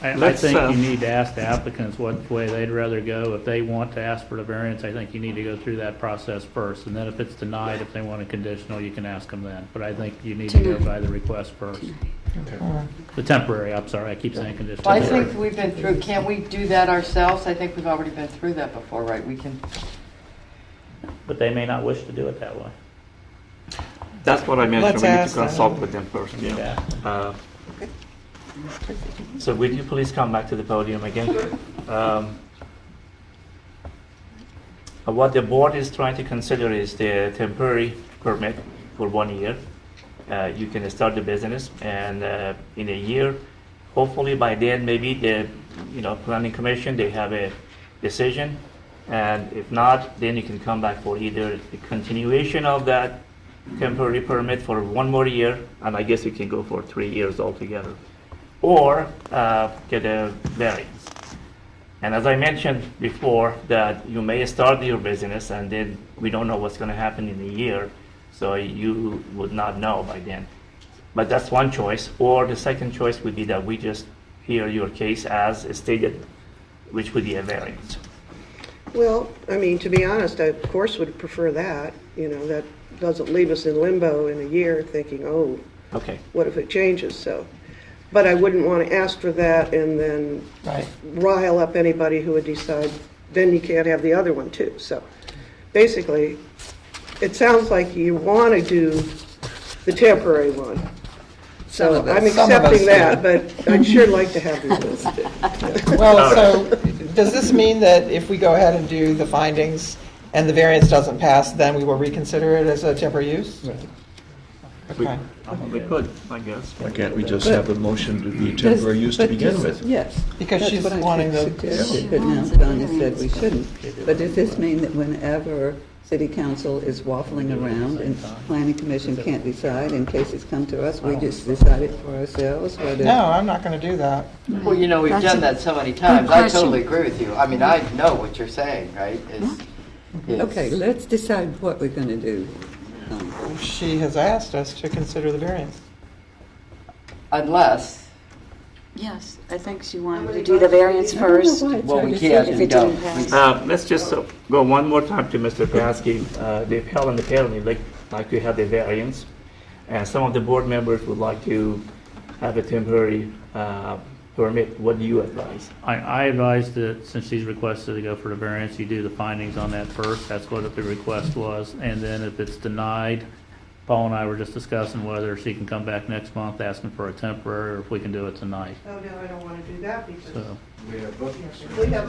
Speaker 3: I
Speaker 1: Let's,
Speaker 3: think you need to ask the applicants what way they'd rather go. If they want to ask for the variance, I think you need to go through that process first. And then if it's denied, if they want a conditional, you can ask them then. But I think you need to go by the request first. The temporary, I'm sorry, I keep saying conditional.
Speaker 6: Well, I think we've been through, can't we do that ourselves? I think we've already been through that before, right? We can,
Speaker 3: But they may not wish to do it that way.
Speaker 1: That's what I mentioned.
Speaker 2: Let's
Speaker 1: We need to
Speaker 2: ask them.
Speaker 1: consult with them first.
Speaker 3: Yeah.
Speaker 1: So would you please come back to the podium again? What the board is trying to consider is the temporary permit for 1 year. You can start the business, and in a year, hopefully by then, maybe the planning commission, they have a decision, and if not, then you can come back for either the continuation of that temporary permit for 1 more year, and I guess you can go for 3 years altogether, or get a variance. And as I mentioned before, that you may start your business and then we don't know what's going to happen in a year, so you would not know by then. But that's one choice. Or the second choice would be that we just hear your case as stated, which would be a variance.
Speaker 8: Well, I mean, to be honest, I of course would prefer that. That doesn't leave us in limbo in a year thinking, oh,
Speaker 1: Okay.
Speaker 8: what if it changes? So, but I wouldn't want to ask for that and then
Speaker 2: Right.
Speaker 8: rile up anybody who would decide, then you can't have the other one too. So basically, it sounds like you want to do the temporary one. So I'm
Speaker 2: Some of us
Speaker 8: accepting
Speaker 2: do.
Speaker 8: that, but I'd sure like to have the listed.
Speaker 2: Well, so does this mean that if we go ahead and do the findings and the variance doesn't pass, then we will reconsider it as a temporary use? Okay.
Speaker 1: We could, I guess.
Speaker 7: Why can't we just have a motion to be temporary use to begin with?
Speaker 4: Yes.
Speaker 2: Because
Speaker 4: That's
Speaker 2: she's
Speaker 4: what I
Speaker 2: wanting the-
Speaker 4: suggested, but now Donna said we shouldn't. But does this mean that whenever city council is waffling around and planning commission can't decide, in cases come to us, we just decide it for ourselves? Whether
Speaker 2: No, I'm not going to do that.
Speaker 6: well, we've
Speaker 5: That's
Speaker 6: done
Speaker 5: a
Speaker 6: that so many times.
Speaker 5: good
Speaker 6: I
Speaker 5: question.
Speaker 6: totally agree with you. I mean, I know what you're saying, right?
Speaker 4: Okay, let's decide what we're going to do.
Speaker 2: She has asked us to consider the variance.
Speaker 6: Unless,
Speaker 5: Yes, I think she wanted to do the variance first.
Speaker 6: well, we
Speaker 5: If
Speaker 6: can't
Speaker 5: it
Speaker 6: and don't.
Speaker 5: didn't pass.
Speaker 1: Let's just go one more time to Mr. Paskey. The appellant and the parent would like to have the variance, and some of the board members would like to have a temporary permit. What do you advise?
Speaker 3: I advise that since she's requested to go for the variance, you do the findings on that first. That's what the request was. And then if it's denied, Paul and I were just discussing whether she can come back next month asking for a temporary, or if we can do it tonight.
Speaker 8: Oh, no, I don't want to do that because
Speaker 3: So,
Speaker 8: we have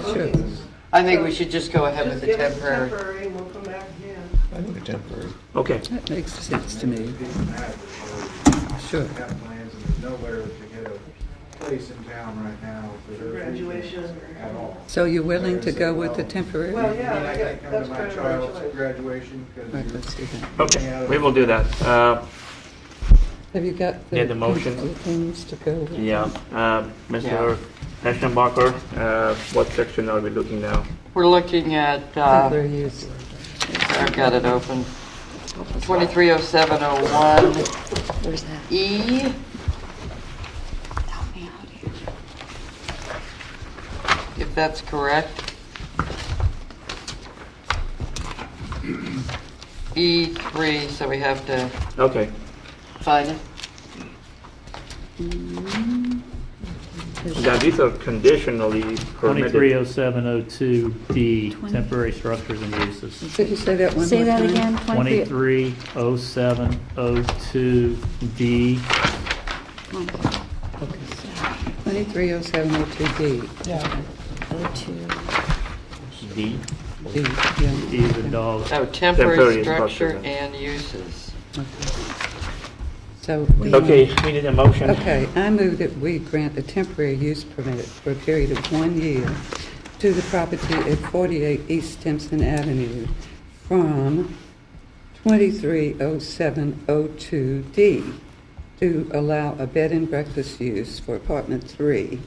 Speaker 8: bookings.
Speaker 6: I think we should just go ahead with
Speaker 8: Just
Speaker 6: the
Speaker 8: give us
Speaker 6: temporary.
Speaker 8: temporary and we'll come back again.
Speaker 7: I think a temporary.
Speaker 1: Okay.
Speaker 4: That makes sense to me. Sure.
Speaker 10: Got plans and there's nowhere to get a place in town right now for those
Speaker 8: Graduation
Speaker 10: weekends at all.
Speaker 4: So you're willing to go with the temporary?
Speaker 8: Well,
Speaker 10: I mean,
Speaker 8: yeah,
Speaker 10: I can't come
Speaker 8: that's
Speaker 10: to my
Speaker 8: kind of our
Speaker 10: child's
Speaker 8: choice.
Speaker 10: graduation
Speaker 4: Right,
Speaker 10: because
Speaker 4: let's do that.
Speaker 1: Okay, we will do that.
Speaker 4: Have you got
Speaker 1: Yeah, the motion.
Speaker 4: the things to go with?
Speaker 1: Yeah, Mr. Eschenbacher, what section are we looking now?
Speaker 6: We're looking at,
Speaker 4: Temporary use.
Speaker 6: I've got it open, 230701
Speaker 5: Where's that?
Speaker 6: E.
Speaker 5: Help me out here.
Speaker 6: If that's correct. E3, so we have to
Speaker 1: Okay,
Speaker 6: find it.
Speaker 1: now these are conditionally permitted.
Speaker 3: 230702D, temporary structures and uses.
Speaker 4: Could you say that one more
Speaker 5: Say that
Speaker 4: time?
Speaker 5: again,
Speaker 3: 230702D.
Speaker 4: 230702D.
Speaker 2: Yeah.
Speaker 1: D.
Speaker 4: D, yeah.
Speaker 3: D is a dog.
Speaker 6: Oh,
Speaker 1: Temporary
Speaker 6: temporary
Speaker 1: structure.
Speaker 6: structure and uses.
Speaker 4: So,
Speaker 1: Okay, we need a motion.
Speaker 4: okay, I move that we grant a temporary use permit for a period of 1 year to the property at 48 East Stimson Avenue from 230702D to allow a bed and breakfast use for apartment 3,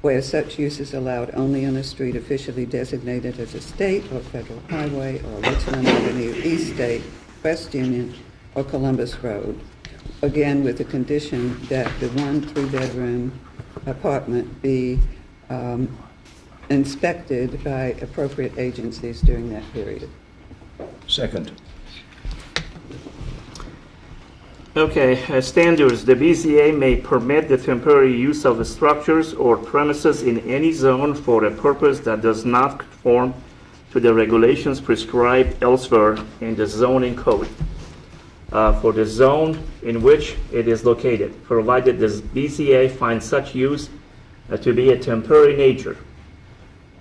Speaker 4: where such use is allowed only on a street officially designated as a state or federal highway or Richland Avenue, East State, West Union, or Columbus Road. Again, with the condition that the 1 3-bedroom apartment be inspected by appropriate agencies during that period.
Speaker 7: Second.
Speaker 1: Okay, standards. The BZA may permit the temporary use of the structures or premises in any zone for a purpose that does not conform to the regulations prescribed elsewhere in the zoning code for the zone in which it is located, provided the BZA finds such use to be a temporary nature,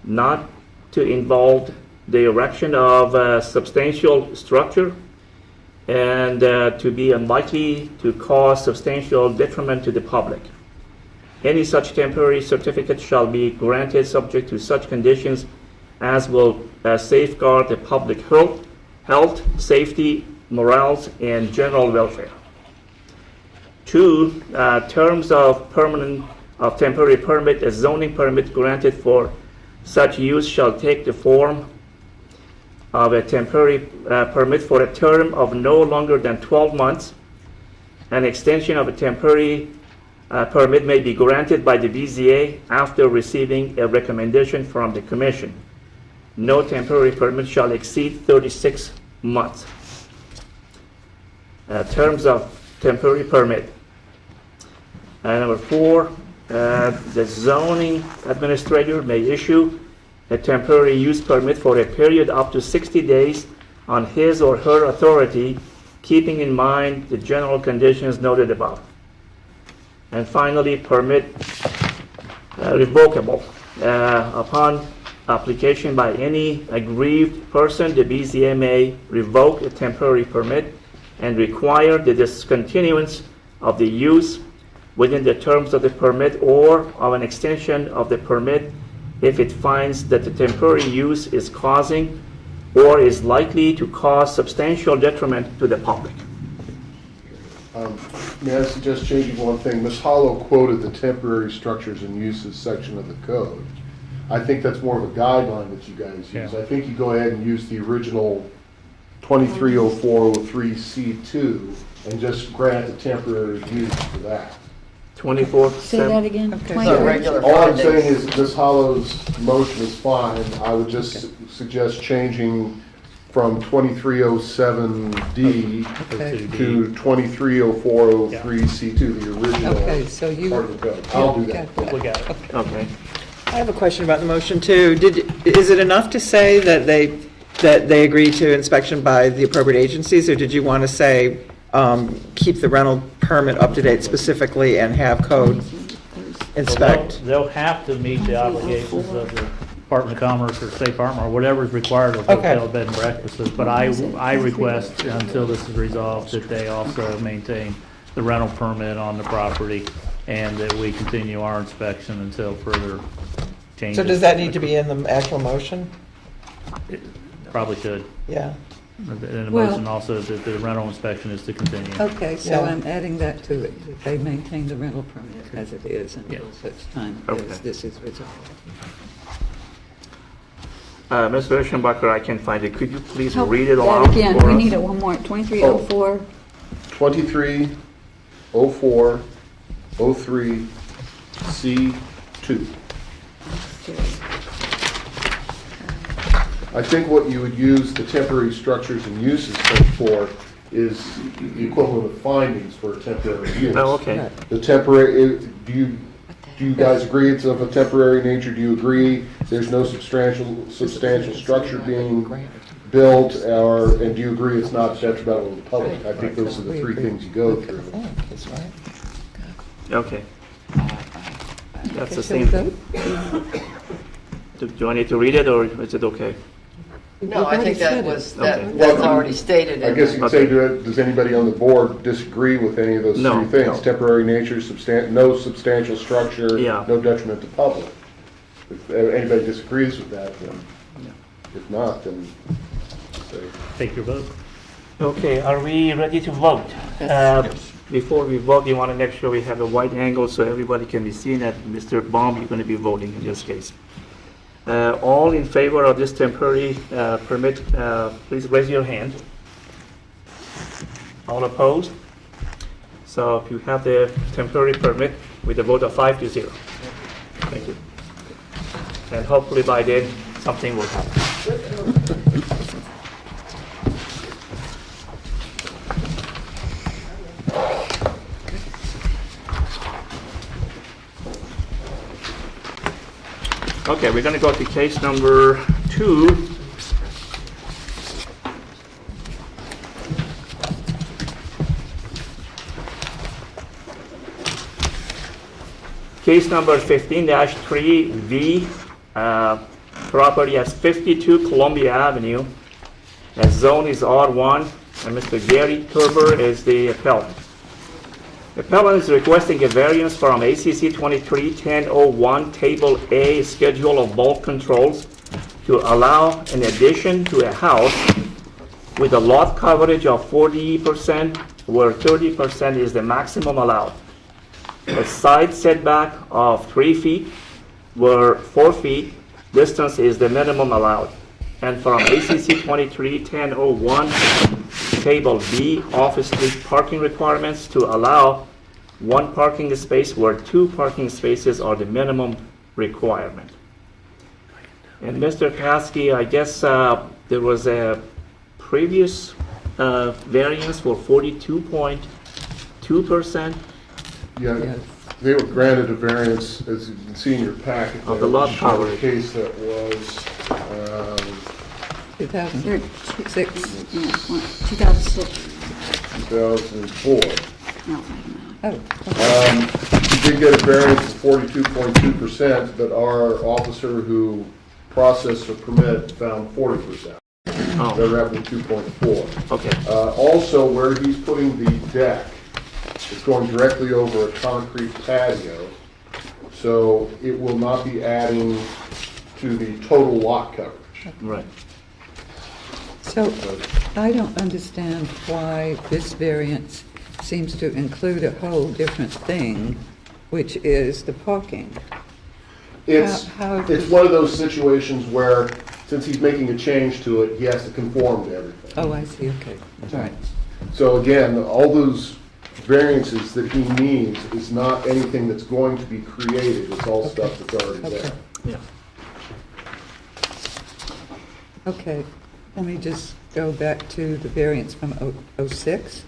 Speaker 1: not to involve the erection of a substantial structure, and to be unlikely to cause substantial detriment to the public. Any such temporary certificate shall be granted subject to such conditions as will safeguard the public health, safety, morals, and general welfare. 2, terms of temporary permit. A zoning permit granted for such use shall take the form of a temporary permit for a term of no longer than 12 months. An extension of a temporary permit may be granted by the BZA after receiving a recommendation from the Commission. No temporary permit shall exceed 36 months. Terms of temporary permit. Number 4, the zoning administrator may issue a temporary use permit for a period up to 60 days on his or her authority, keeping in mind the general conditions noted above. And finally, permit revocable. Upon application by any aggrieved person, the BZA may revoke a temporary permit and require the discontinuance of the use within the terms of the permit or of an extension of the permit if it finds that the temporary use is causing or is likely to cause substantial detriment to the public.
Speaker 11: May I suggest changing one thing? Ms. Hollow quoted the temporary structures and uses section of the code. I think that's more of a guideline that you guys use.
Speaker 3: Yeah.
Speaker 11: I think you go ahead and use the original 230403C2 and just grant the temporary use for that.
Speaker 1: 24.
Speaker 5: Say that again.
Speaker 4: Okay.
Speaker 6: So regular
Speaker 11: All I'm
Speaker 6: findings.
Speaker 11: saying is Ms. Hollow's motion is fine. I would just suggest changing from 2307D
Speaker 4: Okay.
Speaker 11: to 230403C2, the original
Speaker 4: Okay, so you.
Speaker 11: part of the code. I'll do that.
Speaker 3: We got it.
Speaker 1: Okay.
Speaker 2: I have a question about the motion too. Is it enough to say that they agree to inspection by the appropriate agencies, or did you want to say keep the rental permit up to date specifically and have code inspect?
Speaker 3: They'll have to meet the obligations of the Department of Commerce or State Farm or whatever is required of
Speaker 2: Okay.
Speaker 3: hotel bed and breakfasts. But I request until this is resolved that they also maintain the rental permit on the property and that we continue our inspection until further changes.
Speaker 2: So does that need to be in the actual motion?
Speaker 3: Probably should.
Speaker 2: Yeah.
Speaker 3: And the
Speaker 4: Well-
Speaker 3: motion also that the rental inspection is to continue.
Speaker 4: Okay, so
Speaker 2: Yeah.
Speaker 4: I'm adding that to it, that they maintain the rental permit as it is until
Speaker 3: Yeah.
Speaker 4: such time
Speaker 1: Okay.
Speaker 4: as this is resolved.
Speaker 1: Mr. Eschenbacher, I can find it. Could you please
Speaker 5: Help
Speaker 1: read it
Speaker 5: that
Speaker 1: aloud
Speaker 5: again.
Speaker 1: for
Speaker 5: We
Speaker 1: us?
Speaker 5: need it one more. 2304.
Speaker 11: 230403C2. I think what you would use the temporary structures and uses thing for is the equivalent of findings for a temporary use.
Speaker 1: Oh, okay.
Speaker 11: The temporary, do you guys agree it's of a temporary nature? Do you agree there's no substantial structure being built, and do you agree it's not detrimental to the public? I think those are the three things you go through.
Speaker 2: That's right.
Speaker 1: Okay. That's the
Speaker 4: Okay, shall we
Speaker 1: same thing.
Speaker 4: vote?
Speaker 1: Do I need to read it, or is it okay?
Speaker 6: No, I think that was,
Speaker 1: Okay.
Speaker 6: that's already stated
Speaker 11: I
Speaker 6: in
Speaker 11: guess you
Speaker 6: the,
Speaker 11: could say, does anybody on the board disagree with any of those
Speaker 1: No,
Speaker 11: three things?
Speaker 1: no.
Speaker 11: Temporary nature, no substantial structure,
Speaker 1: Yeah.
Speaker 11: no detriment to public. If anybody disagrees with that, then, if not, then say.
Speaker 3: Take your vote.
Speaker 1: Okay, are we ready to vote? Before we vote, you want to make sure we have a wide angle so everybody can be seen that Mr. Baum, you're going to be voting in this case. All in favor of this temporary permit, please raise your hand. All opposed? So if you have the temporary permit with a vote of 5-0. hopefully by then, something will happen. Okay, we're going to go to case number 2. Case number 15-3V, property at 52 Columbia Avenue. The zone is R1, and Mr. Gary Kerber is the appellant. The appellant is requesting a variance from ACC 23-1001, Table A, Schedule of Bulk Controls, to allow an addition to a house with a lot coverage of 40%, where 30% is the maximum allowed. A side setback of 3 feet, where 4 feet distance is the minimum allowed. And from ACC 23-1001, Table B, Office Street parking requirements, to allow 1 parking space where 2 parking spaces are the minimum requirement. And Mr. Kasky, I guess there was a previous variance for 42.2%.
Speaker 11: Yeah, they were granted a variance, as you can see in your packet.
Speaker 1: Of the lot coverage.
Speaker 11: Case that was,
Speaker 4: 2006.
Speaker 5: 2006.
Speaker 11: 2004.
Speaker 5: No.
Speaker 4: Oh,
Speaker 11: We did get a variance of 42.2%, but our officer who processed the permit found 40%.
Speaker 1: Oh,
Speaker 11: They're having 2.4.
Speaker 1: okay.
Speaker 11: Also, where he's putting the deck, it's going directly over a concrete patio, so it will not be adding to the total lot coverage.
Speaker 1: Right.
Speaker 4: so I don't understand why this variance seems to include a whole different thing, which is the parking.
Speaker 11: It's
Speaker 4: How-
Speaker 11: one of those situations where, since he's making a change to it, he has to conform to everything.
Speaker 4: Oh, I see, okay, all right.
Speaker 11: So again, all those variances that he needs is not anything that's going to be created, it's all stuff that's already
Speaker 4: Okay.
Speaker 11: there.
Speaker 1: Yeah.
Speaker 4: Okay, let me just go back to the variance from 06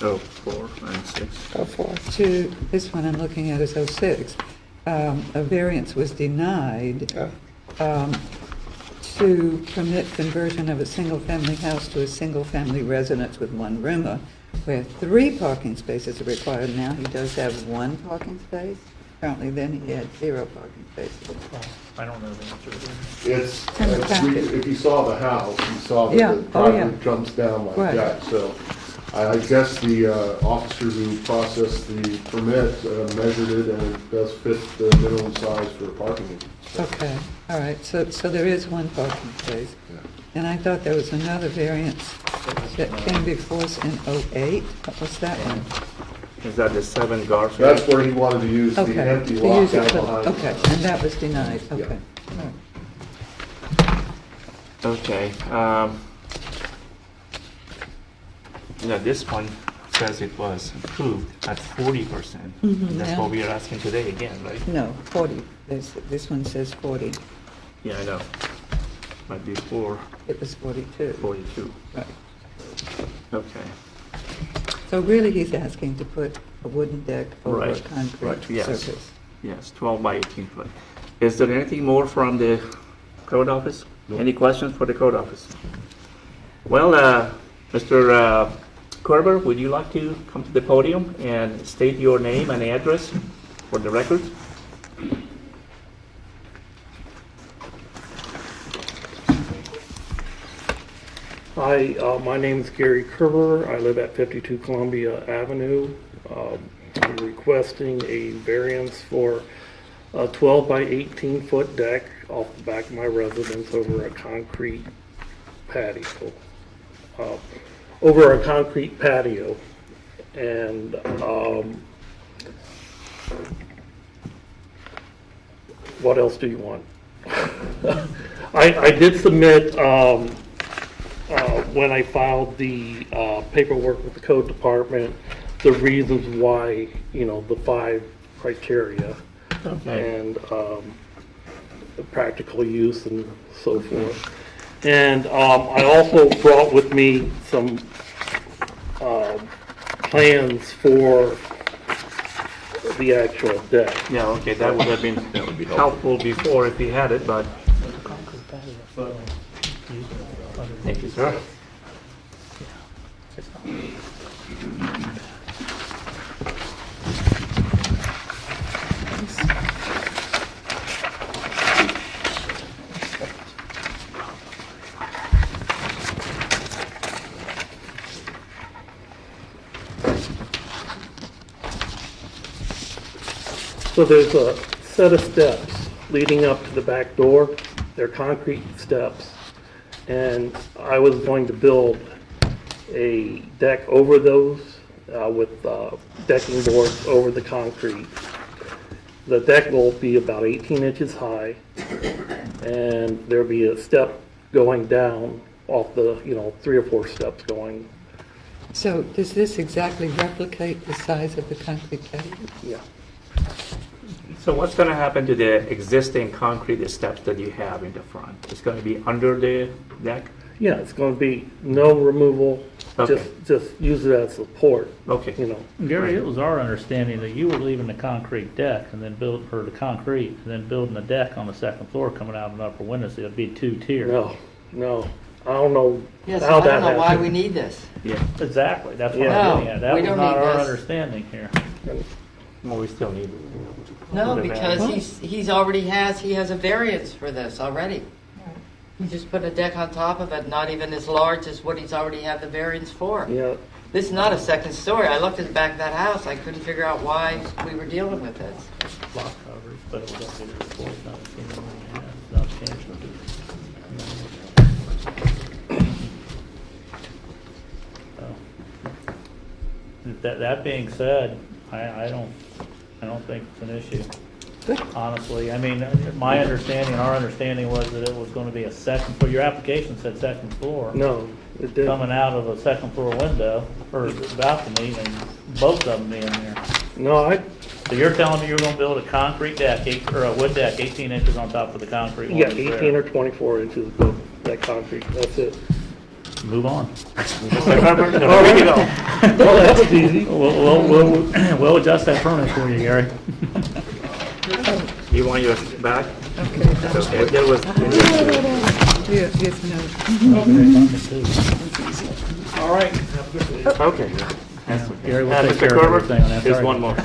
Speaker 1: Oh, 4 and 6.
Speaker 4: to this one I'm looking at is 06. A variance was denied to permit conversion of a single-family house to a single-family residence with 1 roomer, where 3 parking spaces are required. Now he does have 1 parking space. Apparently then he had 0 parking spaces.
Speaker 3: I don't know the answer to that.
Speaker 11: It's,
Speaker 4: in the packet.
Speaker 11: if you saw the house, you saw that
Speaker 4: Yeah,
Speaker 11: the
Speaker 4: oh, yeah.
Speaker 11: driveway jumps down like
Speaker 4: Right.
Speaker 11: that. So I guess the officer who processed the permit measured it, and it does fit the minimum size for a parking.
Speaker 4: Okay, all right, so there is 1 parking space.
Speaker 11: Yeah.
Speaker 4: And I thought there was another variance that came before us in 08. What was that one?
Speaker 1: Is that the 7 Garfield?
Speaker 11: That's where he wanted to use the
Speaker 4: Okay.
Speaker 11: empty
Speaker 4: to
Speaker 11: lot
Speaker 4: use it
Speaker 11: down
Speaker 4: for-
Speaker 11: behind.
Speaker 4: Okay, and that was denied,
Speaker 11: Yeah.
Speaker 4: okay. All right.
Speaker 1: Okay. Now this one says it was approved at 40%. That's
Speaker 4: yeah.
Speaker 1: what we are asking today again, right?
Speaker 4: No, 40. This one says 40.
Speaker 1: Yeah, I know. But before,
Speaker 4: It was 42.
Speaker 1: 42.
Speaker 4: Right.
Speaker 1: Okay.
Speaker 4: So really, he's asking to put a wooden deck over a
Speaker 1: Right,
Speaker 4: concrete
Speaker 1: right, yes.
Speaker 4: surface.
Speaker 1: Yes, 12 by 18 foot. Is there anything more from the code office? Any questions for the code office? Well, Mr. Kerber, would you like to come to the podium and state your name and address for the record?
Speaker 12: Hi, my name is Gary Kerber. I live at 52 Columbia Avenue. I'm requesting a variance for a 12 by 18 foot deck off the back of my residence over a concrete patio. And what else do you want? I did submit when I filed the paperwork with the code department, the reasons why, the 5 criteria.
Speaker 1: Okay.
Speaker 12: And practical use and so forth. And I also brought with me some plans for the actual deck.
Speaker 1: Yeah, okay, that would have been helpful before if we had it, but. Thank you, sir.
Speaker 12: So there's a set of steps leading up to the back door. They're concrete steps. And I was going to build a deck over those with decking boards over the concrete. The deck will be about 18 inches high, and there'll be a step going down off the, 3 or 4 steps going.
Speaker 4: So does this exactly replicate the size of the concrete pavement?
Speaker 12: Yeah.
Speaker 1: So what's going to happen to the existing concrete steps that you have in the front? It's going to be under the deck?
Speaker 12: Yeah, it's going to be no removal,
Speaker 1: Okay.
Speaker 12: just use it as support,
Speaker 1: Okay.
Speaker 3: Gary, it was our understanding that you were leaving the concrete deck and then the concrete, and then building a deck on the second floor coming out of an upper window, so it'd be 2-tier.
Speaker 12: No, I don't know
Speaker 6: Yes,
Speaker 12: how
Speaker 6: I
Speaker 12: that
Speaker 6: don't know why
Speaker 12: happened.
Speaker 6: we need this.
Speaker 1: Yeah.
Speaker 3: Exactly, that's what
Speaker 12: Yeah.
Speaker 3: I'm
Speaker 6: No,
Speaker 3: getting at. That
Speaker 6: we
Speaker 3: was
Speaker 6: don't
Speaker 3: not
Speaker 6: need
Speaker 3: our
Speaker 6: this.
Speaker 3: understanding here.
Speaker 1: Well, we still need it.
Speaker 6: No,
Speaker 1: Put it
Speaker 6: because
Speaker 1: back.
Speaker 6: he has a variance for this already. He just put a deck on top of it, not even as large as what he's already had the variance for.
Speaker 12: Yeah,
Speaker 6: This is not a second story. I looked at the back of that house. I couldn't figure out why we were dealing with this.
Speaker 3: Block coverage, but it was up to the floor, not substantial. That being said, I don't think it's an issue. Honestly, I mean, my understanding, our understanding was that it was going to be a second floor. Your application said second floor.
Speaker 12: no, it didn't.
Speaker 3: Coming out of a second floor window or balcony, and both of them being there.
Speaker 12: No,
Speaker 3: So you're telling me you're going to build a concrete deck, or a wood deck, 18 inches on top of the concrete?
Speaker 12: yeah,
Speaker 3: one that's
Speaker 12: 18
Speaker 3: there.
Speaker 12: or 24 inches of that concrete, that's it.
Speaker 3: Move on.
Speaker 1: Ready to go.
Speaker 12: Well, that was easy.
Speaker 3: We'll adjust that permit for you, Gary.
Speaker 1: You want yours back?
Speaker 4: Okay.
Speaker 1: Okay. There was.
Speaker 4: Yes, no.
Speaker 3: All right.
Speaker 1: Okay.
Speaker 3: Gary, we'll
Speaker 1: Mr.
Speaker 3: take care of
Speaker 1: Kerber,
Speaker 3: everything on that.
Speaker 1: there's
Speaker 3: Sorry.
Speaker 1: one more.